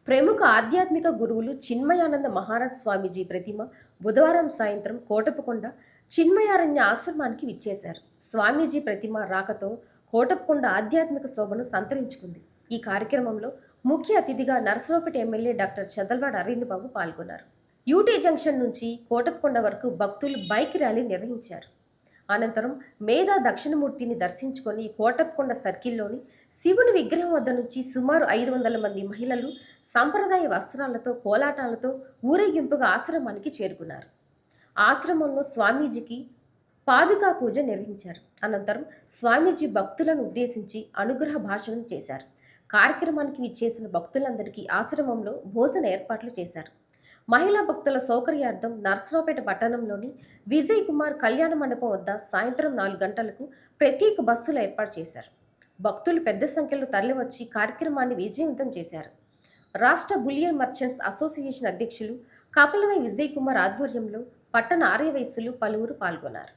ప్రముఖ ఆధ్యాత్మిక గురువులు చిన్మయానంద మహారాజ్ స్వామీజీ ప్రతిమ బుధవారం సాయంత్రం కోటప్పకొండ చిన్మయారణ్య ఆశ్రమానికి విచ్చేశారు. స్వామీజీ ప్రతిమ రాకతో కోటప్పకొండ ఆధ్యాత్మిక శోభను సంతరించుకుంది. ఈ కార్యక్రమంలో ముఖ్య అతిథిగా నర్సరావుపేట ఎమ్మెల్యే డాక్టర్ చదల్వాడ అరవింద్ బాబు పాల్గొన్నారు. యూటీ జంక్షన్ నుంచి కోటప్పకొండ వరకు భక్తులు బైక్ ర్యాలీ నిర్వహించారు. అనంతరం మేధా దక్షిణమూర్తిని దర్శించుకొని కోటప్పకొండ సర్కిల్లోని శివుని విగ్రహం వద్ద నుంచి సుమారు 500 మంది మహిళలు సంప్రదాయ వస్త్రాలతో కోలాటాలతో ఊరేగింపుగా ఆశ్రమానికి చేరుకున్నారు. ఆశ్రమంలో స్వామీజీకి పాదుకా పూజ నిర్వహించారు. అనంతరం స్వామీజీ భక్తులను ఉద్దేశించి అనుగ్రహ భాషణం చేశారు. కార్యక్రమానికి విచ్చేసిన భక్తులందరికీ ఆశ్రమంలో భోజన ఏర్పాట్లు చేశారు. మహిళా భక్తుల సౌకర్యార్థం నర్సరావుపేట పట్టణంలోని విజయ్ కుమార్ కళ్యాణ మండపం వద్ద సాయంత్రం 4 గంటలకు ప్రత్యేక బస్సులు ఏర్పాటు చేశారు. భక్తులు పెద్ద సంఖ్యలో తరలివచ్చి కార్యక్రమాన్ని విజయవంతం చేశారు. రాష్ట్ర బులియన్ మర్చెంట్స్ అసోసియేషన్ అధ్యక్షులు కపలవై విజయ్ కుమార్ ఆధ్వర్యంలో పట్టణ ఆర్యవైశ్యులు పలువురు పాల్గొన్నారు.